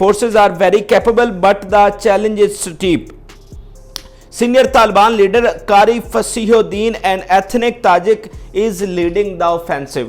forces are very capable but the challenge is steep. Senior Taliban leader Qari Fasihuddin an ethnic Tajik is leading the offensive।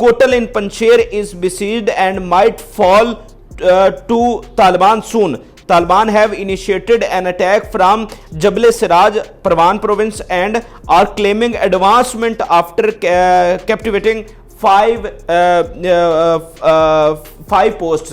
Kotal in Panjshir is besieged and might fall to Taliban soon. Taliban have initiated an attack from Jabal Siraj, Parwan province and are claiming advancement after captivating five posts.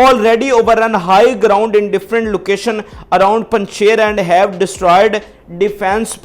already overrun high ground in different location around Panjshir and have destroyed defense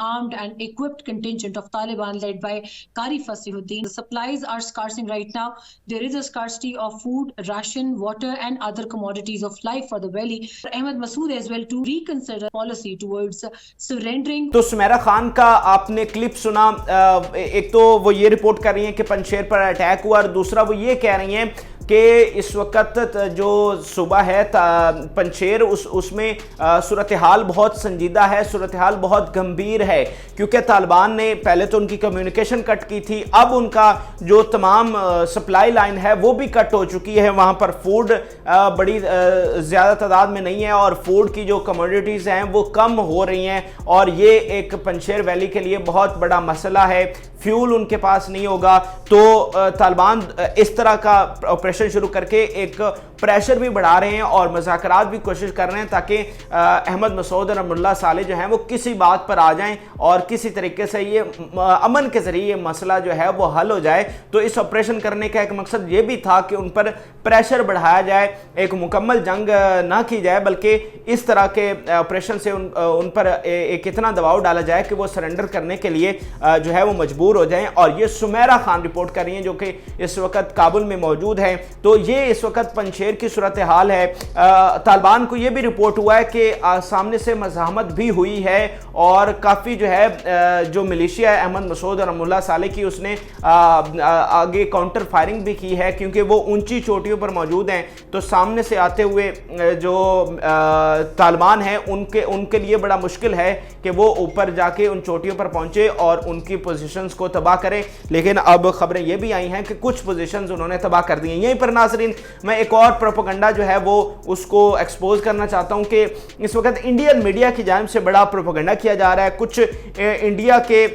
armed and equipped contingent of Taliban led by Qari Fasihuddin. The supplies are scarcing right now. There is a scarcity of food, ration, water and other commodities of life for the valley. Ahmed Masood as well to reconsider policy towards surrendering. تو سمیرہ خان کا آپ نے clip سنا، ایک تو وہ یہ report کر رہی ہیں کہ پنجشیر پر اٹیک ہوا، اور دوسرا وہ یہ کہہ رہی ہیں کہ اس وقت جو صوبہ ہے پنجشیر اس میں صورتحال بہت سنجیدہ ہے، صورتحال بہت گمبھیر ہے، کیونکہ طالبان نے پہلے تو ان کی کمیونیکیشن کٹ کی تھی، اب ان کا جو تمام سپلائی لائن ہے وہ بھی کٹ ہو چکی ہے، وہاں پر فوڈ بڑی زیادہ تعداد میں نہیں ہے، اور فوڈ کی جو کموڈیٹیز ہیں وہ کم ہو رہی ہیں، اور یہ ایک پنجشیر ویلی کے لیے بہت بڑا مسئلہ ہے، فیول ان کے پاس نہیں ہوگا، تو طالبان اس طرح کا آپریشن شروع کر کے ایک پریشر بھی بڑھا رہے ہیں اور مذاکرات بھی کوشش کر رہے ہیں تاکہ احمد مسعود اور امراللہ صالح جو ہیں وہ کسی بات پر آ جائیں اور کسی طریقے سے یہ امن کے ذریعے یہ مسئلہ جو ہے وہ حل ہو جائے۔ تو اس آپریشن کرنے کا ایک مقصد یہ بھی تھا کہ ان پر پریشر بڑھایا جائے، ایک مکمل جنگ نہ کی جائے بلکہ اس طرح کے آپریشن سے ان پر ایک اتنا دباؤ ڈالا جائے کہ وہ سرنڈر کرنے کے لیے جو ہے وہ مجبور ہو جائیں۔ اور یہ سمیرہ خان رپورٹ کر رہی ہیں جو کہ اس وقت کابل میں موجود ہیں۔ تو یہ اس وقت پنجشیر کی صورتحال ہے۔ طالبان کو یہ بھی رپورٹ ہوا ہے کہ سامنے سے مزاحمت بھی ہوئی ہے، اور کافی جو ہے جو ملیشیا ہے احمد مسعود اور امراللہ صالح کی، اس نے آگے کاؤنٹر فائرنگ بھی کی ہے، کیونکہ وہ اونچی چوٹیوں پر موجود ہیں، تو سامنے سے آتے ہوئے جو طالبان ہیں ان کے لیے بڑا مشکل ہے کہ وہ اوپر جا کے ان چوٹیوں پر پہنچے اور ان کی پوزیشنز کو تباہ کریں، لیکن اب خبریں یہ بھی آئی ہیں کہ کچھ پوزیشنز انہوں نے تباہ کر دی ہیں۔ یہیں پر ناظرین میں ایک اور پروپیگنڈا جو ہے وہ اس کو ایکسپوز کرنا چاہتا ہوں کہ اس وقت انڈین میڈیا کی جانب سے بڑا پروپیگنڈا کیا جا رہا ہے، کچھ انڈیا کے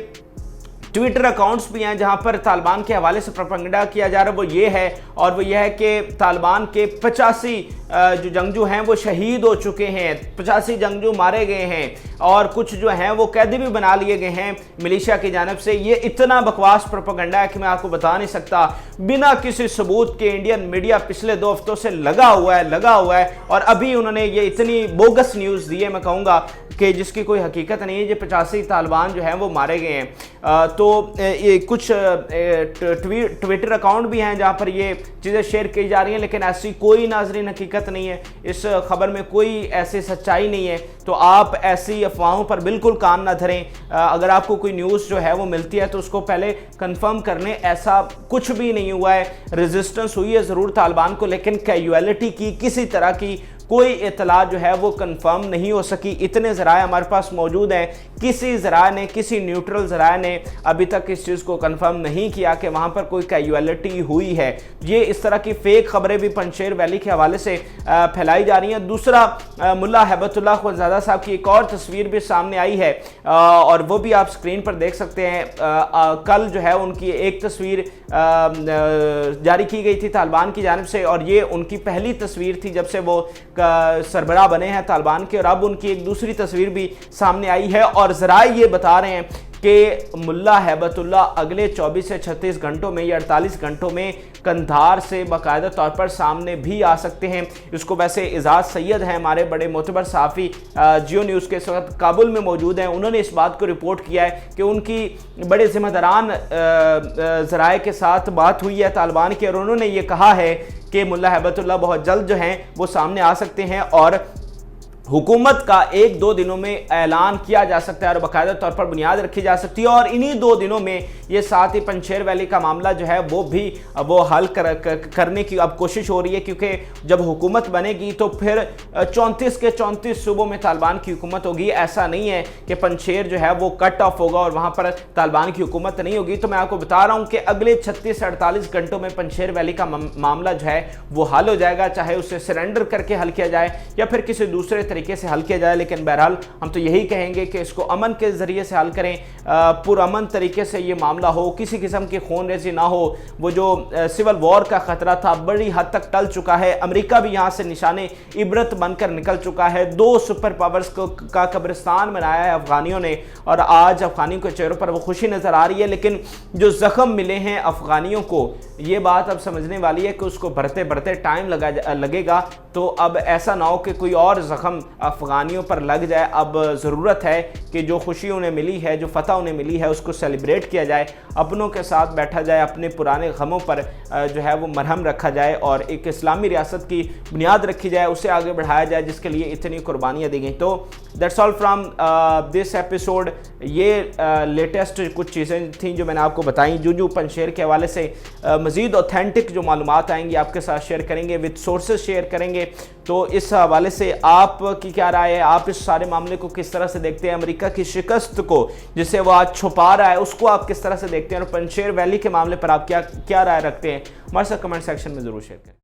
ٹویٹر اکاؤنٹس بھی ہیں جہاں پر طالبان کے حوالے سے پروپیگنڈا کیا جا رہا ہے، وہ یہ ہے کہ طالبان کے 85 جو جنگجو ہیں وہ شہید ہو چکے ہیں، 85 جنگجو مارے گئے ہیں، اور کچھ جو ہیں وہ قیدی بھی بنا لیے گئے ہیں ملیشیا کی جانب سے۔ یہ اتنا بکواس پروپیگنڈا ہے کہ میں آپ کو بتا نہیں سکتا، بنا کسی ثبوت کے انڈین میڈیا پچھلے 2 ہفتوں سے لگا ہوا ہے، اور ابھی انہوں نے یہ اتنی بوگس نیوز دی ہے، میں کہوں گا کہ جس کی کوئی حقیقت نہیں ہے۔ یہ 85 طالبان جو ہیں وہ مارے گئے ہیں، تو یہ کچھ ٹویٹر اکاؤنٹ بھی ہیں جہاں پر یہ چیزیں شیئر کی جا رہی ہیں، لیکن ایسی کوئی ناظرین حقیقت نہیں ہے، اس خبر میں کوئی ایسی سچائی نہیں ہے، تو آپ ایسی افواہوں پر بالکل کان نہ دھریں۔ اگر آپ کو کوئی نیوز جو ہے وہ ملتی ہے تو اس کو پہلے کنفرم کر لیں، ایسا کچھ بھی نہیں ہوا ہے، ریزسٹنس ہوئی ہے ضرور طالبان کو، لیکن کیجویلٹی کی کسی طرح کی کوئی اطلاع جو ہے وہ کنفرم نہیں ہو سکی۔ اتنے ذرائع ہمارے پاس موجود ہیں، کسی ذرائع نے، کسی نیوٹرل ذرائع نے ابھی تک اس چیز کو کنفرم نہیں کیا کہ وہاں پر کوئی کیجویلٹی ہوئی ہے۔ یہ اس طرح کی فیک خبریں بھی پنجشیر ویلی کے حوالے سے پھیلائی جا رہی ہیں۔ دوسرا، ملا ہیبت اللہ خونزادہ صاحب کی ایک اور تصویر بھی سامنے آئی ہے، اور وہ بھی آپ سکرین پر دیکھ سکتے ہیں۔ کل جو ہے ان کی ایک تصویر جاری کی گئی تھی طالبان کی جانب سے، اور یہ ان کی پہلی تصویر تھی جب سے وہ سربراہ بنے ہیں طالبان کے، اور اب ان کی ایک دوسری تصویر بھی سامنے آئی ہے، اور ذرائع یہ بتا رہے ہیں کہ ملا ہیبت اللہ اگلے 24 سے 36 گھنٹوں میں یا 48 گھنٹوں میں قندھار سے باقاعدہ طور پر سامنے بھی آ سکتے ہیں۔ اس کو ویسے اعزاز سید ہیں ہمارے بڑے معتبر صحافی، جیو نیوز کے اس وقت کابل میں موجود ہیں، انہوں نے اس بات کو رپورٹ کیا ہے کہ ان کی بڑے ذمہ داران ذرائع کے ساتھ بات ہوئی ہے طالبان کی، اور انہوں نے یہ کہا ہے کہ ملا ہیبت اللہ بہت جلد جو ہیں وہ سامنے آ سکتے ہیں، اور حکومت کا 1-2 دنوں میں اعلان کیا جا سکتا ہے اور باقاعدہ طور پر بنیاد رکھی جا سکتی ہے، اور انہی 2 دنوں میں یہ ساتھ ہی پنجشیر ویلی کا معاملہ جو ہے وہ حل کرنے کی اب کوشش ہو رہی ہے، کیونکہ جب حکومت بنے گی تو پھر 34 کے 34 صوبوں میں طالبان کی حکومت ہوگی۔ ایسا نہیں ہے کہ پنجشیر جو ہے وہ کٹ آف ہوگا اور وہاں پر طالبان کی حکومت نہیں ہوگی۔ تو میں آپ کو بتا رہا ہوں کہ اگلے 36 سے 48 گھنٹوں میں پنجشیر ویلی کا معاملہ جو ہے وہ حل ہو جائے گا، چاہے اسے سرنڈر کر کے حل کیا جائے یا پھر کسی دوسرے طریقے سے حل کیا جائے، لیکن بہرحال ہم تو یہی کہیں گے کہ اس کو امن کے ذریعے سے حل کریں، پرامن طریقے سے یہ معاملہ ہو، کسی قسم کی خون ریزی نہ ہو۔ وہ جو سول وار کا خطرہ تھا بڑی حد تک ٹل چکا ہے، امریکہ بھی یہاں سے نشانے عبرت بن کر نکل چکا ہے۔ 2 سپر پاورز کا قبرستان بنایا ہے افغانیوں نے، اور آج افغانیوں کے چہروں پر وہ خوشی نظر آ رہی ہے، لیکن جو زخم ملے ہیں افغانیوں کو، یہ بات اب سمجھنے والی ہے کہ اس کو بھرتے بھرتے ٹائم لگے گا، تو اب ایسا نہ ہو کہ کوئی اور زخم افغانیوں پر لگ جائے. اب ضرورت ہے کہ جو خوشی انہیں ملی ہے, جو فتح انہیں ملی ہے, اس کو سیلیبریٹ کیا جائے, اپنوں کے ساتھ بیٹھا جائے, اپنے پرانے غموں پر جو ہے وہ مرہم رکھا جائے اور ایک اسلامی ریاست کی بنیاد رکھی جائے, اسے آگے بڑھایا جائے جس کے لیے اتنی قربانیاں دی گئیں. تو that's all from this episode. یہ لیٹسٹ کچھ چیزیں تھیں جو میں نے آپ کو بتائیں. جنجو پنشیر کے حوالے سے مزید اوتھینٹک جو معلومات آئیں گی آپ کے ساتھ شیئر کریں گے, وتھ سورسز شیئر کریں گے. تو اس حوالے سے آپ کی کیا رائے ہے, آپ اس سارے معاملے کو کس طرح سے دیکھتے ہیں, امریکہ کی شکست کو جسے وہ آج چھپا رہا ہے اس کو آپ کس طرح سے دیکھتے ہیں, اور پنشیر ویلی کے معاملے پر آپ کیا رائے رکھتے ہیں, ہمارے ساتھ کمنٹ سیکشن میں ضرور شیئر کریں.